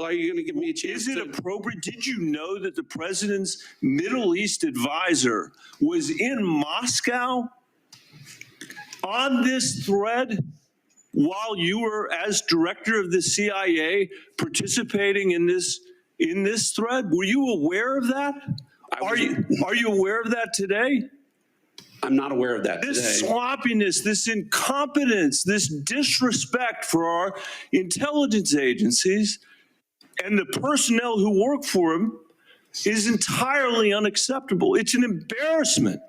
Are you going to give me a chance? Is it appropriate? Did you know that the president's Middle East advisor was in Moscow on this thread while you were, as director of the CIA, participating in this thread? Were you aware of that? Are you aware of that today? I'm not aware of that This today. sloppiness, this incompetence, this disrespect for our intelligence agencies and the personnel who work for them is entirely unacceptable. It's an embarrassment.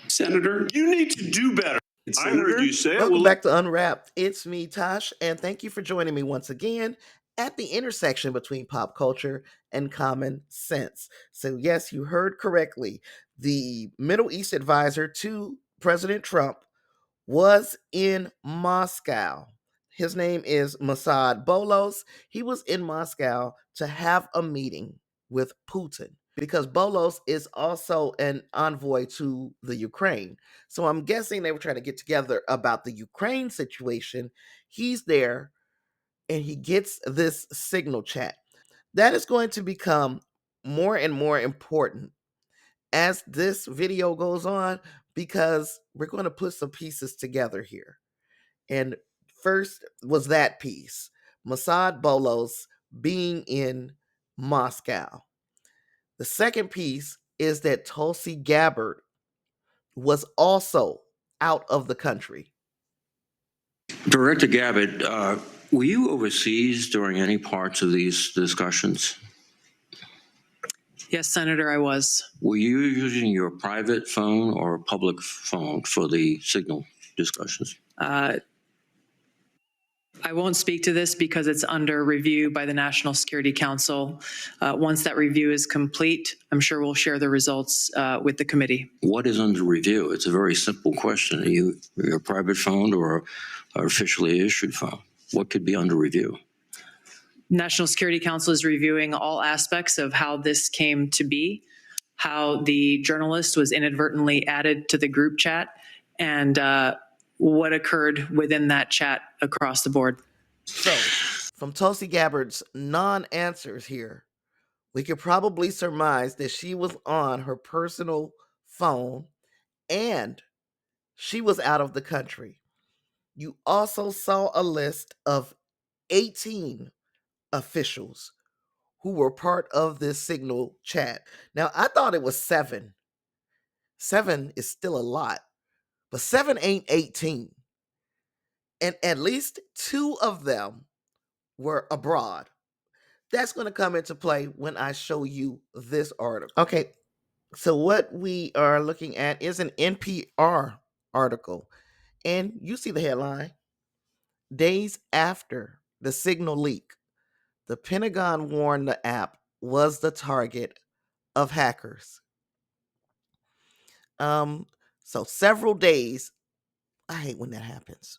Senator, You need to do better. I heard you say it. Welcome back to Unwrapped. It's me, Tosh, and thank you for joining me once again at the intersection between pop culture and common sense. So yes, you heard correctly. The Middle East advisor to President Trump was in Moscow. His name is Massad Boulos. He was in Moscow to have a meeting with Putin because Boulos is also an envoy to the Ukraine. So I'm guessing they were trying to get together about the Ukraine situation. He's there and he gets this signal chat. That is going to become more and more important as this video goes on because we're going to put some pieces together here. And first was that piece, Massad Boulos being in Moscow. The second piece is that Tulsi Gabbard was also out of the country. Director Gabbard, were you overseas during any parts of these discussions? Yes, Senator, I was. Were you using your private phone or a public phone for the signal discussions? I won't speak to this because it's under review by the National Security Council. Once that review is complete, I'm sure we'll share the results with the committee. What is under review? It's a very simple question. Are you your private phone or an officially issued phone? What could be under review? National Security Council is reviewing all aspects of how this came to be, how the journalist was inadvertently added to the group chat, and what occurred within that chat across the board. So, from Tulsi Gabbard's non-answers here, we could probably surmise that she was on her personal phone and she was out of the country. You also saw a list of 18 officials who were part of this signal chat. Now, I thought it was 7. 7 is still a lot, but 7 ain't 18. And at least 2 of them were abroad. That's going to come into play when I show you this article. Okay, so what we are looking at is an NPR article. And you see the headline. Days after the signal leak, the Pentagon warned the app was the target of hackers. So several days, I hate when that happens.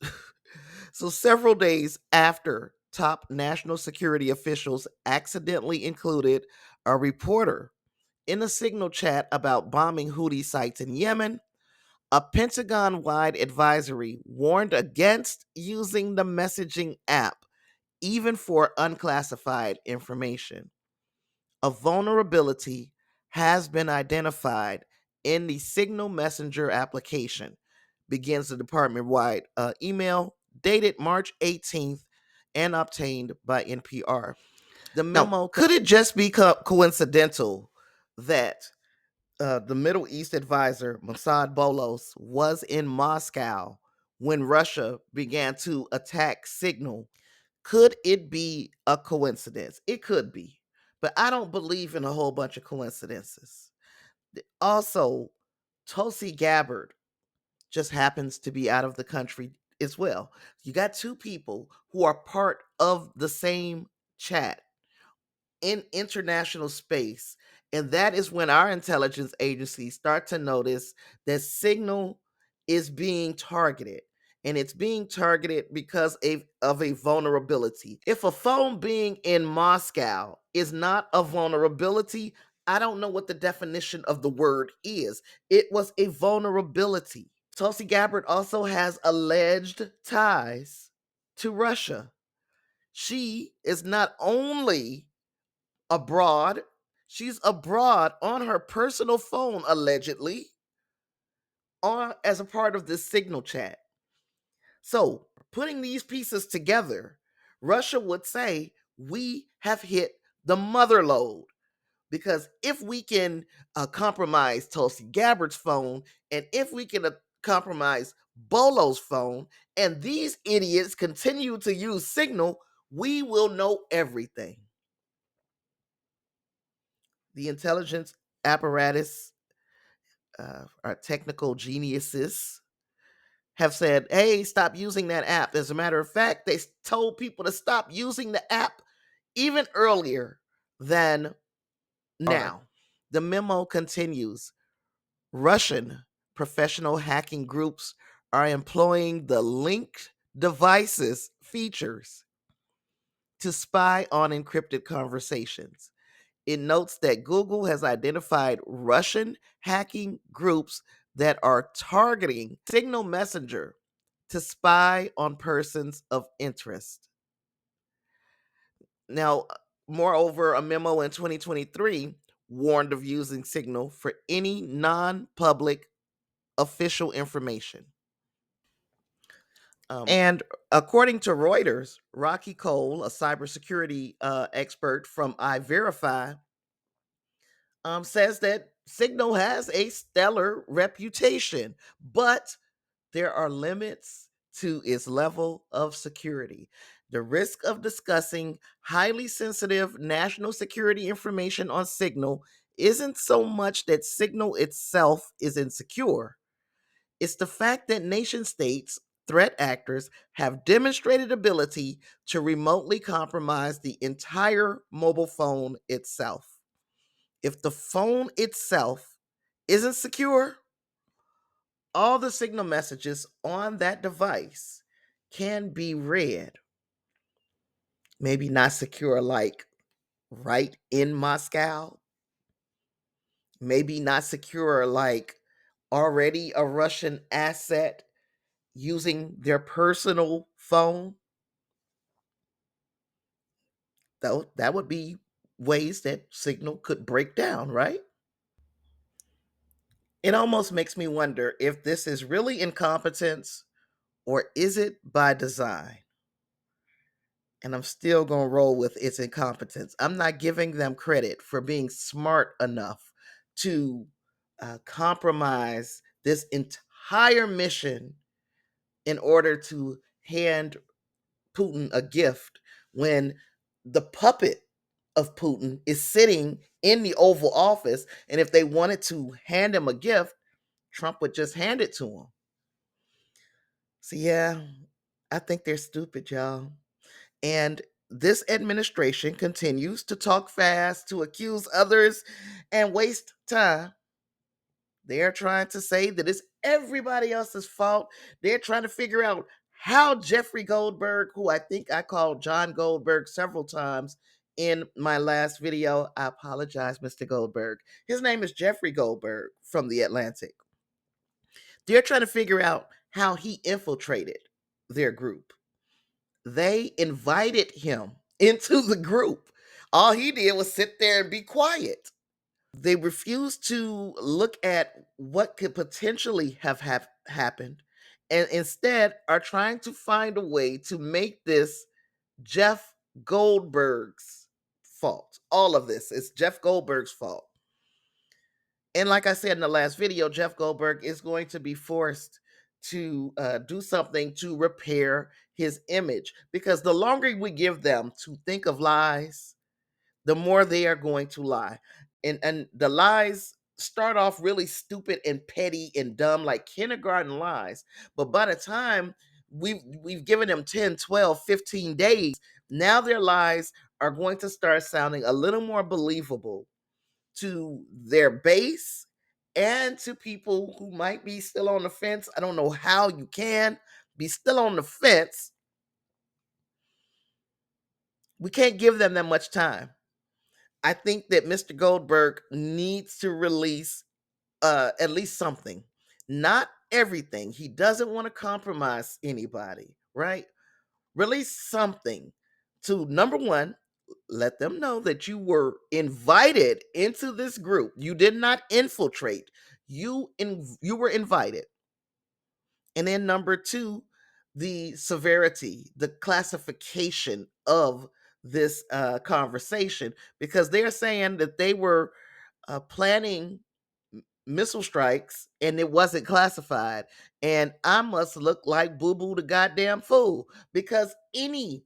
So several days after top national security officials accidentally included a reporter in a signal chat about bombing Houthi sites in Yemen, a Pentagon-wide advisory warned against using the messaging app even for unclassified information. A vulnerability has been identified in the Signal Messenger application, begins the department-wide email dated March 18th and obtained by NPR. The memo, could it just be coincidental that the Middle East advisor, Massad Boulos, was in Moscow when Russia began to attack Signal? Could it be a coincidence? It could be, but I don't believe in a whole bunch of coincidences. Also, Tulsi Gabbard just happens to be out of the country as well. You got 2 people who are part of the same chat in international space. And that is when our intelligence agencies start to notice that Signal is being targeted. And it's being targeted because of a vulnerability. If a phone being in Moscow is not a vulnerability, I don't know what the definition of the word is. It was a vulnerability. Tulsi Gabbard also has alleged ties to Russia. She is not only abroad, she's abroad on her personal phone, allegedly, as a part of this Signal chat. So, putting these pieces together, Russia would say we have hit the mother lode. Because if we can compromise Tulsi Gabbard's phone, and if we can compromise Bolo's phone, and these idiots continue to use Signal, we will know everything. The intelligence apparatus, our technical geniuses, have said, hey, stop using that app. As a matter of fact, they told people to stop using the app even earlier than now. The memo continues. Russian professional hacking groups are employing the linked devices features to spy on encrypted conversations. It notes that Google has identified Russian hacking groups that are targeting Signal Messenger to spy on persons of interest. Now, moreover, a memo in 2023 warned of using Signal for any non-public official information. And according to Reuters, Rocky Cole, a cybersecurity expert from iVerify, says that Signal has a stellar reputation, but there are limits to its level of security. The risk of discussing highly sensitive national security information on Signal isn't so much that Signal itself is insecure. It's the fact that nation states, threat actors, have demonstrated ability to remotely compromise the entire mobile phone itself. If the phone itself isn't secure, all the Signal messages on that device can be read. Maybe not secure like right in Moscow. Maybe not secure like already a Russian asset using their personal phone. Though that would be ways that Signal could break down, right? It almost makes me wonder if this is really incompetence or is it by design? And I'm still going to roll with its incompetence. I'm not giving them credit for being smart enough to compromise this entire mission in order to hand Putin a gift when the puppet of Putin is sitting in the Oval Office. And if they wanted to hand him a gift, Trump would just hand it to him. So, yeah, I think they're stupid, y'all. And this administration continues to talk fast, to accuse others, and waste time. They're trying to say that it's everybody else's fault. They're trying to figure out how Jeffrey Goldberg, who I think I called John Goldberg several times in my last video. I apologize, Mr. Goldberg. His name is Jeffrey Goldberg from The Atlantic. They're trying to figure out how he infiltrated their group. They invited him into the group. All he did was sit there and be quiet. They refused to look at what could potentially have happened, and instead are trying to find a way to make this Jeff Goldberg's fault. All of this is Jeff Goldberg's fault. And like I said in the last video, Jeff Goldberg is going to be forced to do something to repair his image, because the longer we give them to think of lies, the more they are going to lie. And the lies start off really stupid and petty and dumb, like kindergarten lies. But by the time we've given them 10, 12, 15 days, now their lies are going to start sounding a little more believable to their base and to people who might be still on the fence. I don't know how you can be still on the fence. We can't give them that much time. I think that Mr. Goldberg needs to release at least something, not everything. He doesn't want to compromise anybody, right? Release something to, number one, let them know that you were invited into this group. You did not infiltrate. You were invited. And then number two, the severity, the classification of this conversation, because they're saying that they were planning missile strikes and it wasn't classified. And I must look like Boo Boo the goddamn fool, because any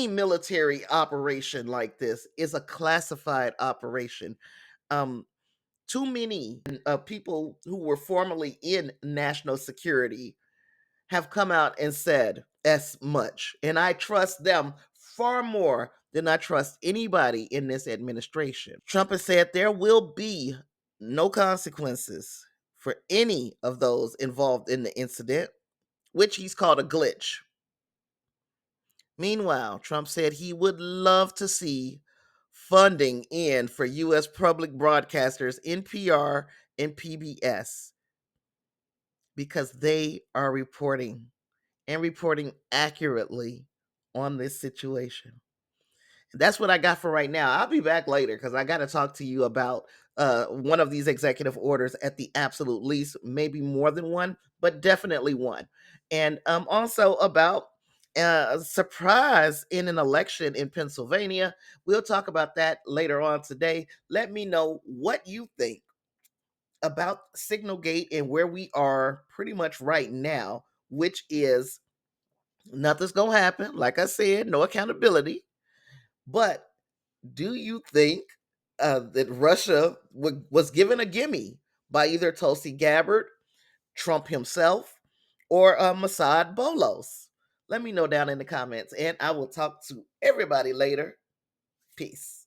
military operation like this is a classified operation. Too many people who were formerly in national security have come out and said as much, and I trust them far more than I trust anybody in this administration. Trump has said there will be no consequences for any of those involved in the incident, which he's called a glitch. Meanwhile, Trump said he would love to see funding in for U.S. public broadcasters, NPR and PBS, because they are reporting accurately on this situation. That's what I got for right now. I'll be back later because I got to talk to you about one of these executive orders at the absolute least, maybe more than one, but definitely one. And also about a surprise in an election in Pennsylvania. We'll talk about that later on today. Let me know what you think about SignalGate and where we are pretty much right now, which is nothing's going to happen. Like I said, no accountability. But do you think that Russia was given a gimme by either Tulsi Gabbard, Trump himself, or Massad Boulos? Let me know down in the comments, and I will talk to everybody later. Peace.